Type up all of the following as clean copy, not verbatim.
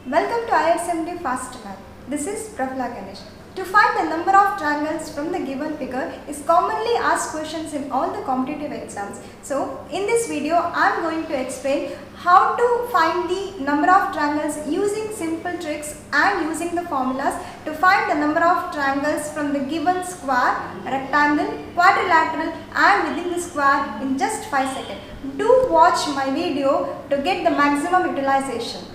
Welcome to ISMD Fast Math. This is Prafula Ganesh. To find the number of triangles from the given figure is commonly asked questions in all the competitive exams. So, in this video, I am going to explain how to find the number of triangles using simple tricks and using the formulas to find the number of triangles from the given square, rectangle, quadrilateral and within the square in just 5 seconds. Do watch my video to get the maximum utilization.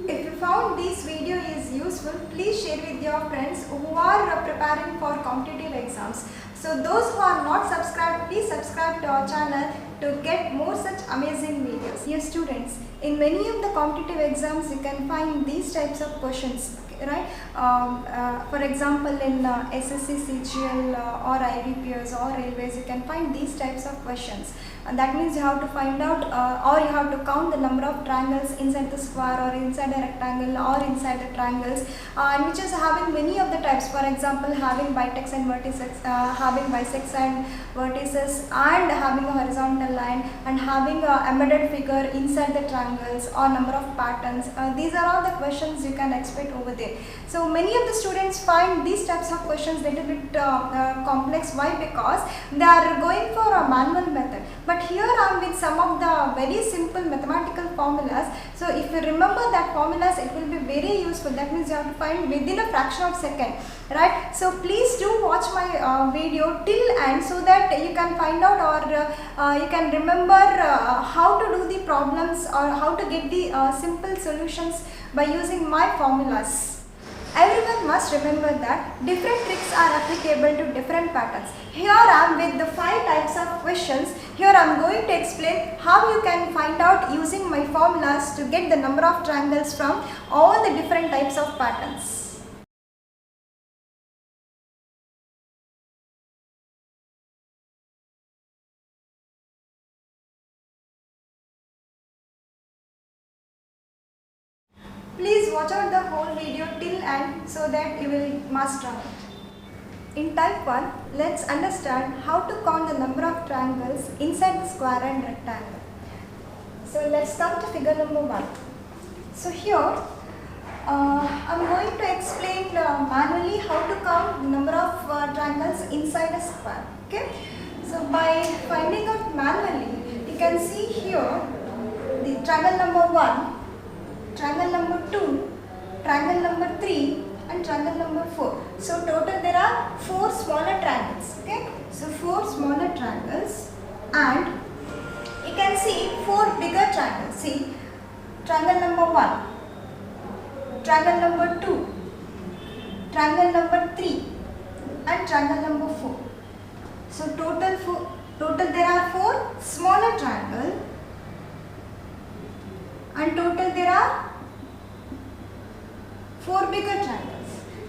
If you found this video is useful, please share with your friends who are preparing for competitive exams. So those who are not subscribed, please subscribe to our channel to get more such amazing videos. Dear students, in many of the competitive exams you can find these types of questions, right? For example, in SSC, CGL or IBPS or railways, you can find these types of questions. And that means you have to find out or you have to count the number of triangles inside the square or inside a rectangle or inside the triangles, and which is having many of the types. For example, having bisects and vertices, having bisects and vertices, and having a horizontal line, and having a embedded figure inside the triangles or number of patterns. These are all the questions you can expect over there. So many of the students find these types of questions little bit complex. Why? Because they are going for a manual method. But here I am with some of the very simple mathematical formulas. So if you remember that formulas, it will be very useful. That means you have to find within a fraction of a second, right? So please do watch my video till end so that you can find out or you can remember how to do the problems or how to get the simple solutions by using my formulas. Everyone must remember that different tricks are applicable to different patterns. Here I am with the 5 types of questions. Here I am going to explain how you can find out using my formulas to get the number of triangles from all the different types of patterns. Please watch out the whole video till end so that you will master it. In type 1, let's understand how to count the number of triangles inside the square and rectangle. So let's come to figure number 1. So here I am going to explain manually how to count the number of triangles inside a square. Okay. So by finding out manually, you can see here the triangle number 1, triangle number 2, triangle number 3 and triangle number 4. So total there are 4 smaller triangles. Okay. So 4 smaller triangles and you can see 4 bigger triangles. See, triangle number 1, triangle number 2, triangle number 3 and triangle number 4. So total there are 4 smaller triangles and total there are 4 bigger triangles.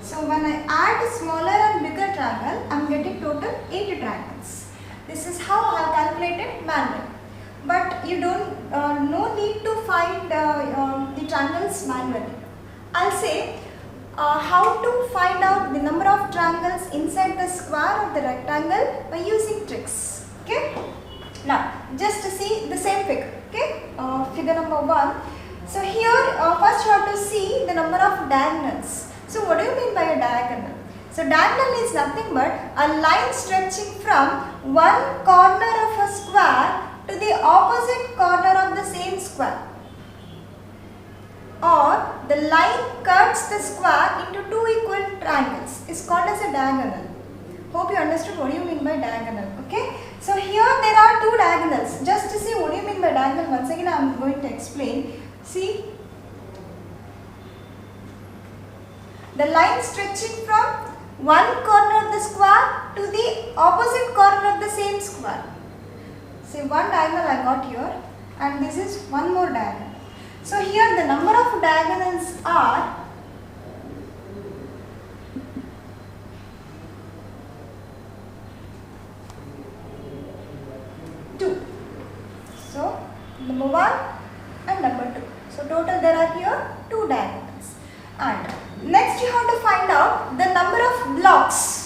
So when I add smaller and bigger triangle, I am getting total 8 triangles. This is how I have calculated manually. But you don't no need to find the triangles manually. I will say how to find out the number of triangles inside the square or the rectangle by using tricks. Okay. Now just to see the same figure. Okay. Figure number 1. So here first you have to see the number of diagonals. So what do you mean by a diagonal? So diagonal is nothing but a line stretching from one corner of a square to the opposite corner of the same square, or the line cuts the square into 2 equal triangles is called as a diagonal. Hope you understood what do you mean by diagonal. Okay. So here there are 2 diagonals. Just to see what do you mean by diagonal, once again I am going to explain. See, the line stretching from one corner of the square to the opposite corner of the same square. See, one diagonal I got here and this is one more diagonal. So here the number of diagonals are 2. So number 1 and number 2. So total there are here 2 diagonals. And next you have to find out the number of blocks.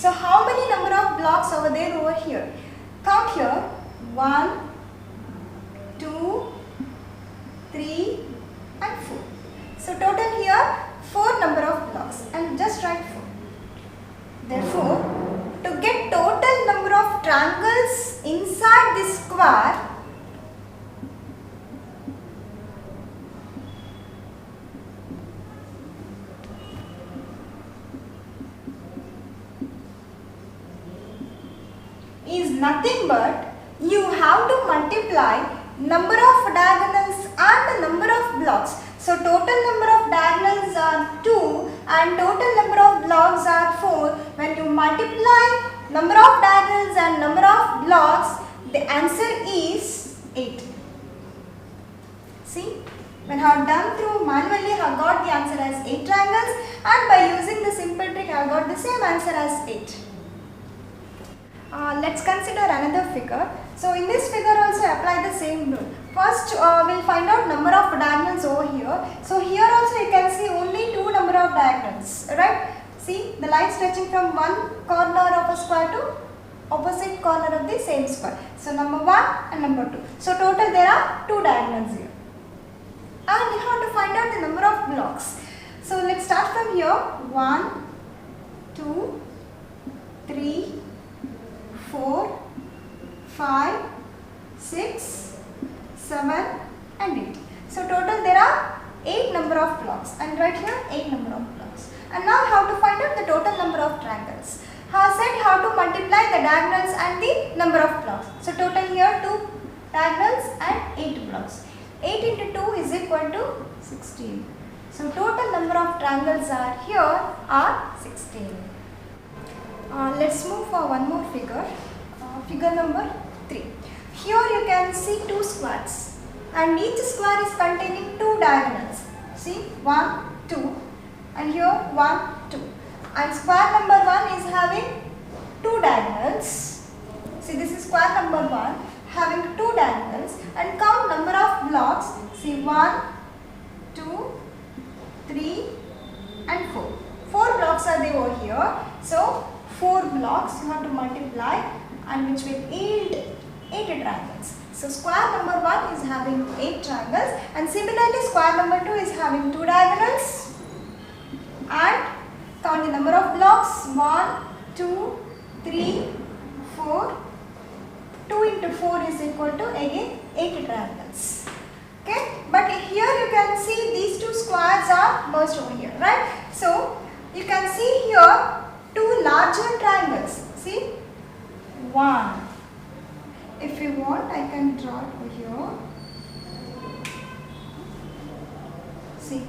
So how many number of blocks over there over here. Count here. 1, 2, 3 and 4. So total here 4 number of blocks, and just write 4. Therefore, to get total number of triangles inside this square, is nothing but you have to multiply number of diagonals and the number of blocks. So total number of diagonals are 2 and total number of blocks are 4. When you multiply number of diagonals and number of blocks, the answer is 8. See, when I have done through manually, I have got the answer as 8 triangles, and by using the simple trick, I have got the same answer as 8. Let's consider another figure. So in this figure also apply the same rule. First we'll find out number of diagonals over here. So here also you can see only 2 number of diagonals, right? See the line stretching from one corner of a square to opposite corner of the same square. So number 1 and number 2. So total there are 2 diagonals here. And you have to find out the number of blocks. So let's start from here. 1, 2, 3, 4, 5, 6, 7 and 8. So total there are 8 number of blocks, and right here 8 number of blocks. And now how to find out the total number of triangles. I said how to multiply the diagonals and the number of blocks. So total here 2 diagonals and 8 blocks. 8 into 2 is equal to 16. So total number of triangles are here are 16. Let's move for one more figure. Figure number 3. Here you can see 2 squares, and each square is containing 2 diagonals. See 1, 2 and here 1, 2. And square number 1 is having 2 diagonals. See this is square number 1 having 2 diagonals, and count number of blocks. See 1, 2, 3 and 4. 4 blocks are there over here. So 4 blocks you have to multiply, and which will yield 8 triangles. So square number 1 is having 8 triangles, and similarly square number 2 is having 2 diagonals, and count the number of blocks. 1, 2, 3, 4. 2 into 4 is equal to again 8 triangles. Okay, but here you can see these 2 squares are merged over here, right? So you can see here 2 larger triangles. See 1. If you want, I can draw it over here. See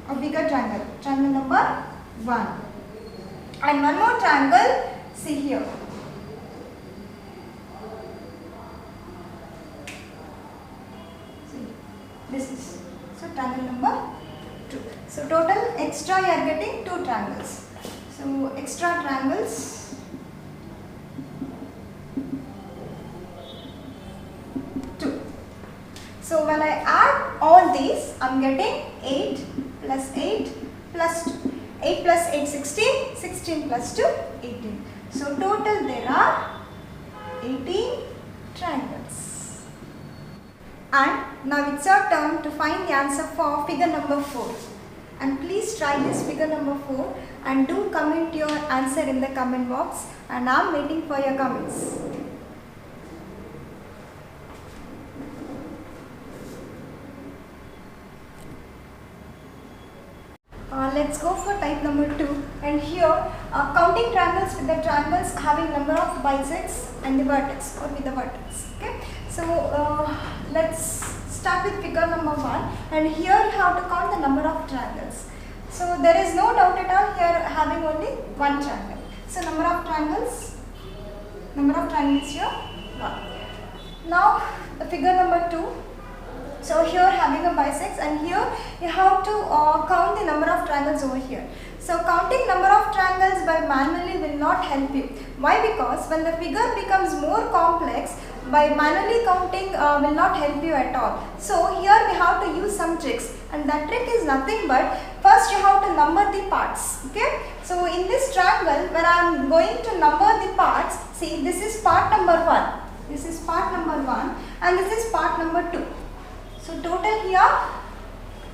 a bigger triangle, triangle number 1, and one more triangle. See here. See, this is so triangle number 2. So total extra you are getting 2 triangles. So extra triangles 2. So when I add all these, I am getting 8 plus 8 plus 2. 8 plus 8, 16. 16 plus 2, 18. So total there are 18 triangles. And now it's your turn to find the answer for figure number 4. And please try this figure number 4 and do comment your answer in the comment box, and I am waiting for your comments. Let's go for type number 2, and here counting triangles with the triangles having number of bisects and the vertex, or with the vertex. Okay, so let's start with figure number 1, and here you have to count the number of triangles. So there is no doubt at all here having only one triangle. So number of triangles here 1. Now the figure number 2. So here having a bisects, and here you have to count the number of triangles over here. So counting number of triangles by manually will not help you. Why? Because when the figure becomes more complex, by manually counting will not help you at all. So here we have to use some tricks, and that trick is nothing but first you have to number the parts. Okay. So in this triangle, when I am going to number the parts, see, this is part number 1. This is part number 1 and this is part number 2. So total here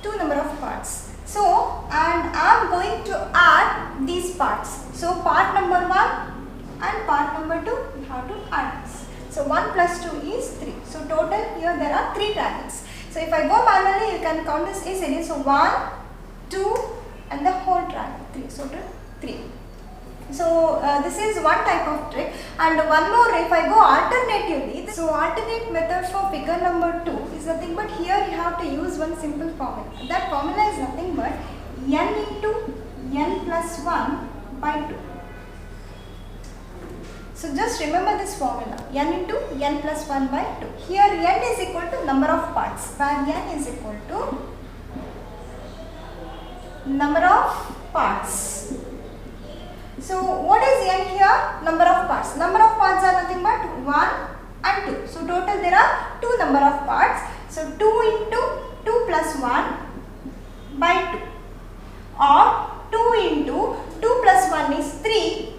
2 number of parts. So, and I am going to add these parts. So part number 1 and part number 2, you have to add this. So 1 plus 2 is 3. So total here there are 3 triangles. So if I go manually, you can count this easily. So 1, 2 and the whole triangle 3. So 3. So this is one type of trick, and one more, if I go alternatively, so alternate method for figure number 2 is nothing but here you have to use one simple formula. That formula is nothing but n into n plus 1 by 2. So just remember this formula, n into n plus 1 by 2. Here n is equal to number of parts, where n is equal to number of parts. So what is n here? Number of parts. Number of parts are nothing but 1 and 2. So total there are 2 number of parts. So 2 into 2 plus 1 by 2, or 2 into 2 plus 1 is 3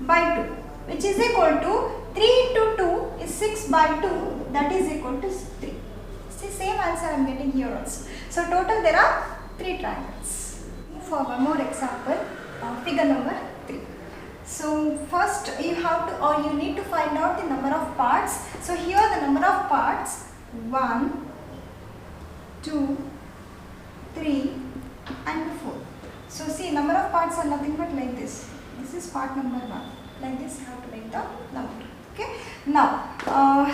by 2, which is equal to 3 into 2 is 6 by 2, that is equal to 3. See, same answer I am getting here also. So total there are 3 triangles. For one more example, figure number 3. So first you have to, or you need to find out the number of parts. So here the number of parts 1, 2, 3 and 4. So see, number of parts are nothing but like this. This is part number 1. Like this you have to make the number. Okay. Now,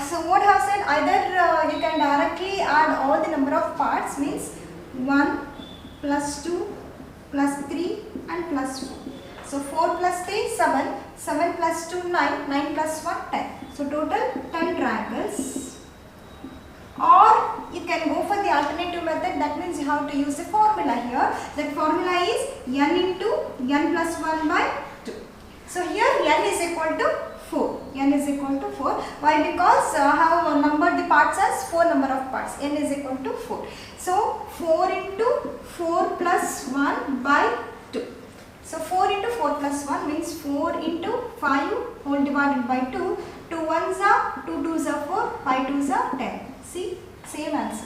so what I have said, either you can directly add all the number of parts, means 1 plus 2 plus 3 and plus 4. So 4 plus 3, 7, 7 plus 2, 9, 9 plus 1, 10. So total 10 triangles. Or you can go for the alternative method, that means you have to use the formula here. That formula is n into n plus 1 by 2. So here n is equal to 4. N is equal to 4. Why? Because I have numbered the parts as 4 number of parts. N is equal to 4. So 4 into 4 plus 1 by 2. So 4 into 4 plus 1 means 4 into 5 whole divided by 2. 2 1s are 2 2s are 4, 5 2s are 10. See, same answer.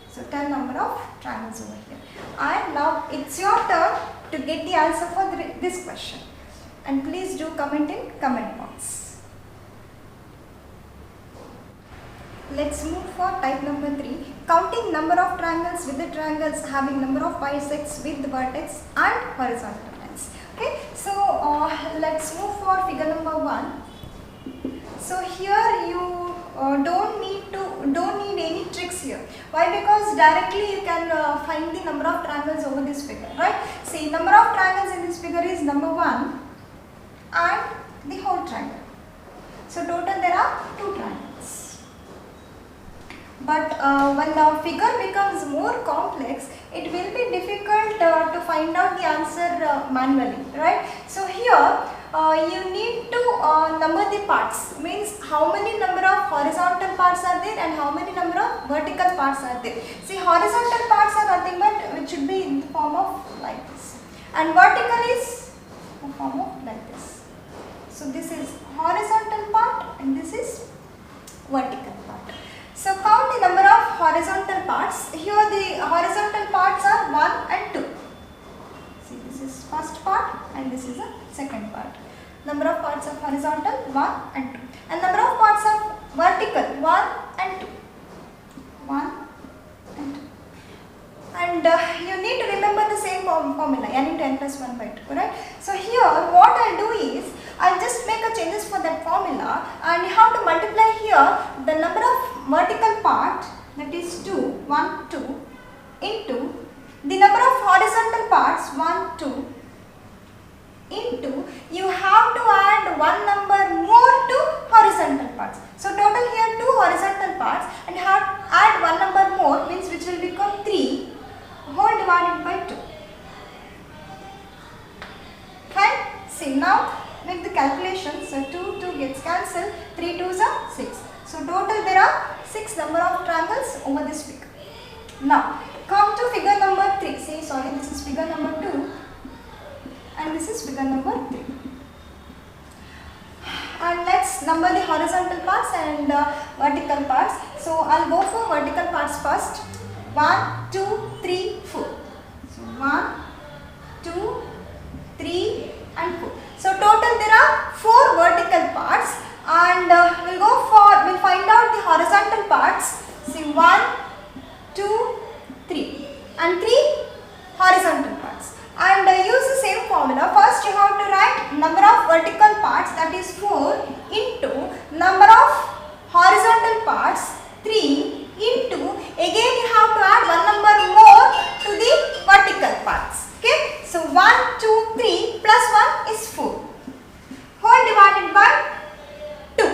So 10 number of triangles over here. And now it's your turn to get the answer for this question. And please do comment in comment box. Let's move for type number 3. Counting number of triangles with the triangles having number of bisects with the vertex and horizontal lines. Okay. So let's move for figure number 1. So here you don't need any tricks here. Why? Because directly you can find the number of triangles over this figure, right? See, number of triangles in this figure is number 1 and the whole triangle. So total there are 2 triangles. But when the figure becomes more complex, it will be difficult to find out the answer manually, right? So here you need to number the parts, means how many number of horizontal parts are there and how many number of vertical parts are there. See, horizontal parts are nothing but which should be in the form of like this, and vertical is in the form of like this. So this is horizontal part and this is vertical part. So count the number of horizontal parts. Here the horizontal parts are 1 and 2. See, this is first part and this is the second part. Number of parts of horizontal 1 and 2. And number of parts of vertical 1 and 2. 1 and 2. And you need to remember the same formula, n into n plus 1 by 2, right? So here what I'll do is, I'll just make a changes for that formula, and you have to multiply here the number of vertical part, that is 2, 1, 2, into the number of horizontal parts 1, 2, into, you have to add one number more to horizontal parts. So total here 2 horizontal parts, and you have to add one number more, means which will become 3 whole divided by 2. Fine. See, now make the calculation. So 2 gets cancelled, 3 2s are 6. So total there are 6 number of triangles over this figure. Now come to figure number 3. See, sorry, this is figure number 2 and this is figure number 3. And let's number the horizontal parts and vertical parts. So I'll go for vertical parts first. 1, 2, 3, 4. So 1, 2, 3 and 4. So total there are 4 vertical parts, and we'll find out the horizontal parts. See 1, 2, 3 and 3 horizontal parts. And use the same formula. First you have to write number of vertical parts, that is 4, into number of horizontal parts 3 into, again you have to add one number more to the vertical parts. Okay, so 1, 2, 3 plus 1 is 4, whole divided by 2.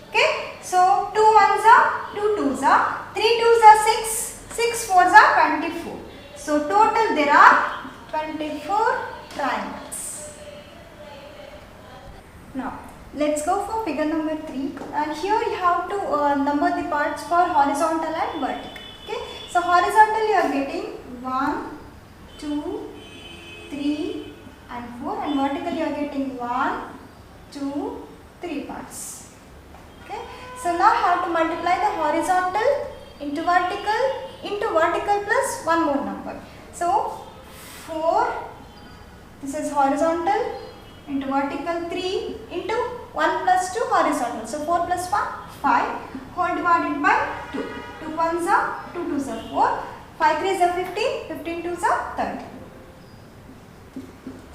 Okay, so 2 ones are 2 twos are 3 twos are 6, 6 fours are 24. So total there are 24 triangles. Now let's go for figure number 3, and here you have to number the parts for horizontal and vertical. Okay, so horizontal you are getting 1, 2, 3 and 4, and vertical you are getting 1, 2, 3 parts. Okay, so now have to multiply the horizontal into vertical plus one more number. So 4, this is horizontal, into vertical 3 into 1 plus 2 horizontal. So 4 plus 1, 5, whole divided by 2. 2 ones are 2 twos are 4, 5 threes are 15, 15 twos are 30.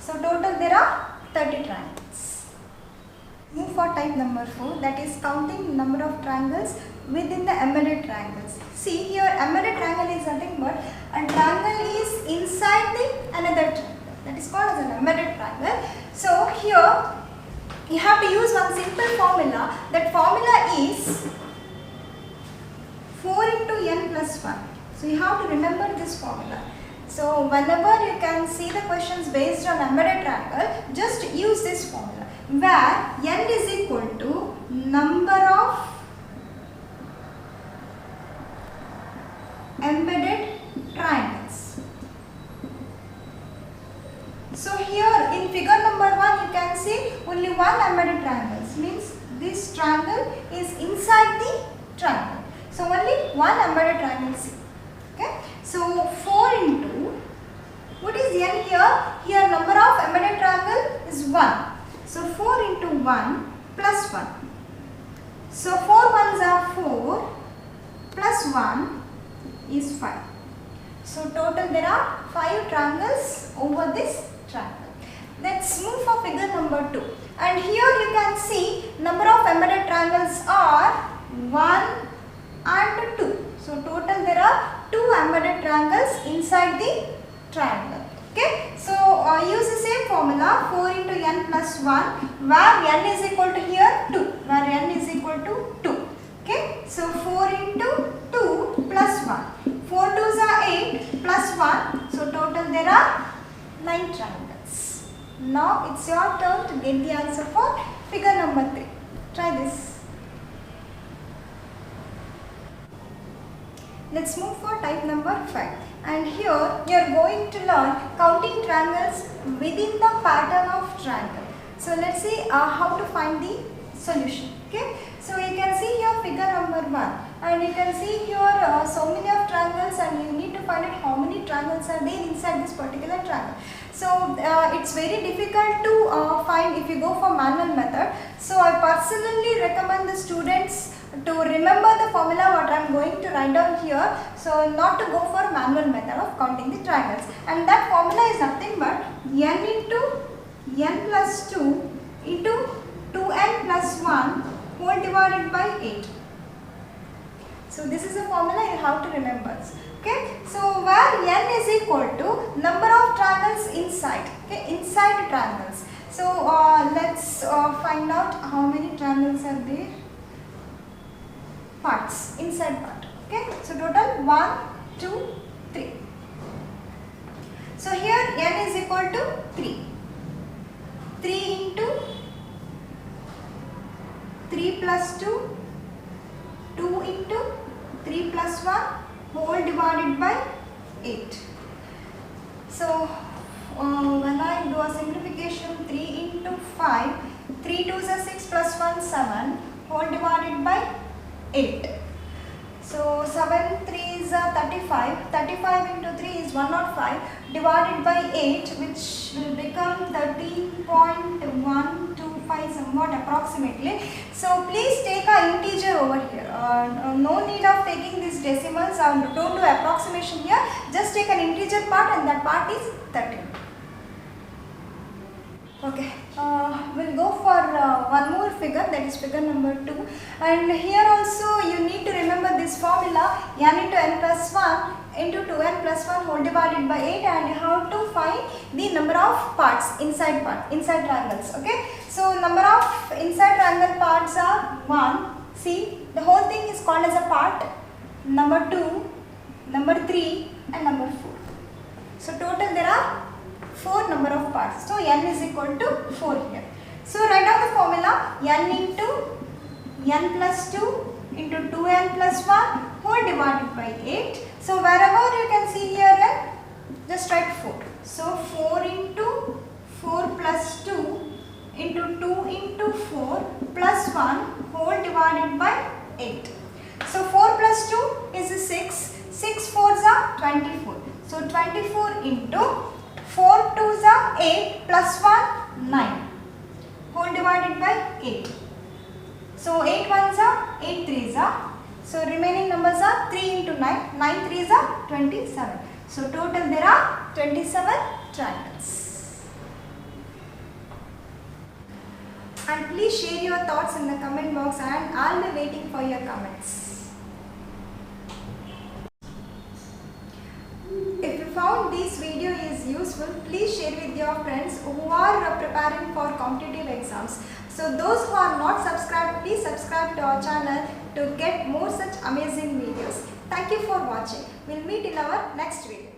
So total there are 30 triangles. Move for type number 4, that is counting number of triangles within the embedded triangles. See here, embedded triangle is nothing but a triangle is inside the another triangle. That is called as an embedded triangle. So here you have to use one simple formula. That formula is 4 into n plus 1. So you have to remember this formula. So whenever you can see the questions based on embedded triangle, just use this formula, where n is equal to number of embedded triangles. So here in figure number 1 you can see only one embedded triangle, means this triangle is inside the triangle. So only one embedded triangle C. Okay. So 4 into, what is n here? Here number of embedded triangle is 1. So 4 into 1 plus 1. So 4 ones are 4 plus 1 is 5. So total there are 5 triangles over this triangle. Let's move for figure number 2. And here you can see number of embedded triangles are 1 and 2. So total there are 2 embedded triangles inside the triangle. Okay, so use the same formula, 4 into n plus 1, where n is equal to here 2, where n is equal to 2. Okay, so 4 into 2 plus 1, 4 twos are 8 plus 1, so total there are 9 triangles. Now it's your turn to get the answer for figure number 3. Try this. Let's move for type number 5. And here you are going to learn counting triangles within the pattern of triangle. So let's see how to find the solution. Okay, so you can see here figure number 1, and you can see here so many of triangles, and you need to find out how many triangles are there inside this particular triangle. So it's very difficult to find if you go for manual method. So I personally recommend the students to remember the formula what I am going to write down here. So not to go for manual method of counting the triangles, and that formula is nothing but n into n plus 2 into 2n plus 1 whole divided by 8. So this is a formula you have to remember. Okay, so where n is equal to number of triangles inside. Okay, inside triangles. So let's find out how many triangles are there. Parts, inside part. Okay, so total 1, 2, 3. So here n is equal to 3. 3 into 3 plus 2, 2 into 3 plus 1 whole divided by 8. So when I do a simplification, 3 into 5, 3 2s are 6 plus 1 7 whole divided by 8. So 7 3s are 35, 35 into 3 is 105 divided by 8, which will become 13.125 somewhat approximately. So please take a integer over here. No need of taking these decimals, don't do approximation here, just take an integer part and that part is 13. Okay, we'll go for one more figure, that is figure number 2, and here also you need to remember this formula, n into n plus 1 into 2n plus 1 whole divided by 8, and you have to find the number of parts, inside triangles. Okay, so number of inside triangle parts are 1, see the whole thing is called as a part, number 2, number 3 and number 4. So total there are 4 number of parts. So n is equal to 4 here. So write down the formula, n into n plus 2 into 2n plus 1 whole divided by 8. So wherever you can see here n, just write 4. So 4 into 4 plus 2 into 2 into 4 plus 1 whole divided by 8. So 4 plus 2 is 6. 6 4s are 24. So 24 into 4 2s are 8 plus 1 9 whole divided by 8. So 8 1s are 8 3s are. So remaining numbers are 3 into 9, 9 3s are 27. So total there are 27 triangles. And please share your thoughts in the comment box and I'll be waiting for your comments. If you found this video is useful, please share with your friends who are preparing for competitive exams. So those who are not subscribed, please subscribe to our channel to get more such amazing videos. Thank you for watching. We'll meet in our next video.